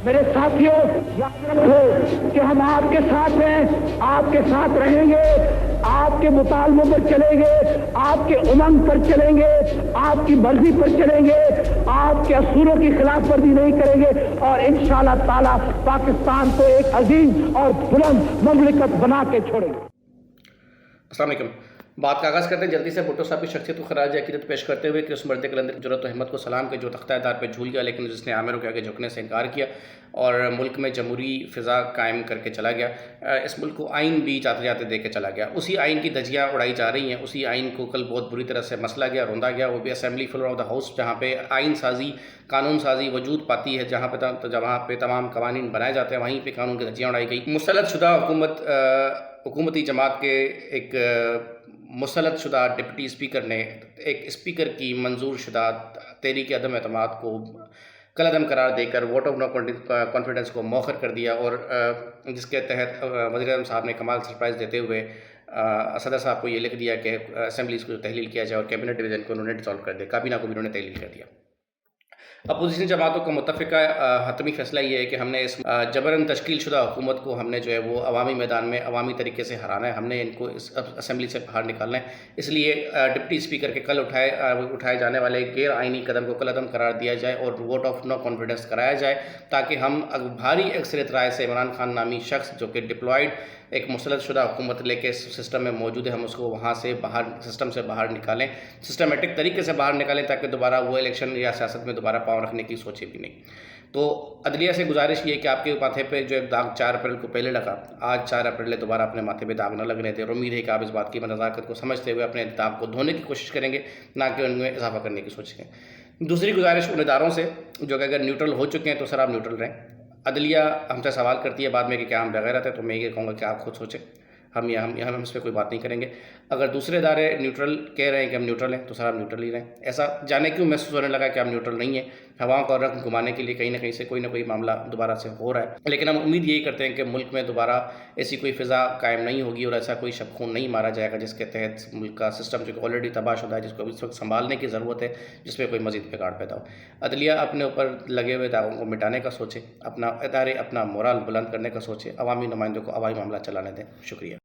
میرے ساتھیوں یاد رکھو کہ ہم آپ کے ساتھ ہیں، آپ کے ساتھ رہیں گے، آپ کے مطالبوں پر چلیں گے، آپ کے امنگ پر چلیں گے، آپ کی مرضی پر چلیں گے، آپ کے اصولوں کی خلاف ورزی نہیں کریں گے، اور انشاءاللہ تعالی پاکستان کو ایک عظیم اور بلند مملکت بنا کے چھوڑیں گے۔ السلام علیکم۔ بات کا آغاز کرتے ہیں جلدی سے بھٹو صاحب کی شخصیت کو خراج عقیدت پیش کرتے ہوئے کہ اس مرد قلندر کی جرأت و ہمت کو سلام، کہ جو تختہ دار پہ جھول گیا لیکن جس نے عامروں کے آگے جھکنے سے انکار کیا اور ملک میں جمہوری فضا قائم کر کے چلا گیا۔ اس ملک کو آئین بھی جاتے جاتے دے کے چلا گیا۔ اسی آئین کی دھجیاں اڑائی جا رہی ہیں، اسی آئین کو کل بہت بری طرح سے مسلا گیا، روندا گیا، وہ بھی assembly floor of the house, جہاں پہ آئین سازی، قانون سازی وجود پاتی ہے، جہاں پہ تمام قوانین بنائے جاتے ہیں، وہیں پہ قانون کی دھجیاں اڑائی گئی۔ مسلط شدہ حکومتی جماعت کے ایک مسلط شدہ ڈپٹی اسپیکر نے ایک اسپیکر کی منظور شدہ تحریک عدم اعتماد کو کالعدم قرار دے کر ووٹ آف نو کانفیڈنس کو مؤخر کر دیا، اور جس کے تحت وزیر اعظم صاحب نے کمال سرپرائز دیتے ہوئے صدر صاحب کو یہ لکھ دیا کہ اسمبلیز کو تحلیل کیا جائے، اور کیبنٹ ڈویژن کو انہوں نے ڈسالو کر دیا، کابینہ کو بھی انہوں نے تحلیل کر دیا۔ اپوزیشن جماعتوں کا متفقہ حتمی فیصلہ یہ ہے کہ ہم نے اس جبراً تشکیل شدہ حکومت کو ہم نے جو ہے وہ عوامی میدان میں عوامی طریقے سے ہرانا ہے، ہم نے ان کو اس اسمبلی سے باہر نکالنا ہے۔ اس لیے ڈپٹی اسپیکر کے کل اٹھائے جانے والے غیر آئینی قدم کو کالعدم قرار دیا جائے اور ووٹ آف نو کانفیڈنس کرایا جائے، تاکہ ہم بھاری اکثریت رائے سے عمران خان نامی شخص جو کہ ڈپلائڈ ایک مسلط شدہ حکومت لے کے سسٹم میں موجود ہے، ہم اس کو وہاں سے باہر سسٹم سے باہر نکالیں، سسٹمیٹک طریقے سے باہر نکالیں، تاکہ دوبارہ وہ الیکشن یا سیاست میں دوبارہ پاؤں رکھنے کی سوچے بھی نہیں۔ تو عدلیہ سے گزارش یہ کہ آپ کے ماتھے پہ جو ایک داغ 4 اپریل کو پہلے لگا، آج 4 اپریل دوبارہ اپنے ماتھے پہ داغ نہ لگنے دیں، اور امید ہے کہ آپ اس بات کی نزاکت کو سمجھتے ہوئے اپنے داغ کو دھونے کی کوشش کریں گے، نہ کہ ان میں اضافہ کرنے کی سوچیں گے۔ دوسری گزارش ان اداروں سے جو کہ اگر نیوٹرل ہو چکے ہیں تو سر آپ نیوٹرل رہیں۔ عدلیہ ہم سے سوال کرتی ہے بعد میں کہ کیا ہم بغیرت ہیں، تو میں یہ کہوں گا کہ آپ خود سوچیں، ہم اس پہ کوئی بات نہیں کریں گے۔ اگر دوسرے ادارے نیوٹرل کہہ رہے ہیں کہ ہم نیوٹرل ہیں، تو سر آپ نیوٹرل ہی رہیں۔ ایسا جانے کیوں محسوس ہونے لگا کہ ہم نیوٹرل نہیں ہیں، ہواؤں کا رنگ گھمانے کے لیے کہیں نہ کہیں سے کوئی نہ کوئی معاملہ دوبارہ سے ہو رہا ہے، لیکن ہم امید یہی کرتے ہیں کہ ملک میں دوبارہ ایسی کوئی فضا قائم نہیں ہوگی اور ایسا کوئی شب خون نہیں مارا جائے گا جس کے تحت ملک کا سسٹم جو کہ آلریڈی تباہ شدہ ہے، جس کو اس وقت سنبھالنے کی ضرورت ہے، جس میں کوئی مزید بگاڑ پیدا ہو۔ عدلیہ اپنے اوپر لگے ہوئے داغوں کو مٹانے کا سوچے، اپنا ادارے اپنا مورال بلند کرنے کا سوچے، عوامی نمائندوں کو عوامی معاملہ چلانے دیں۔ شکریہ۔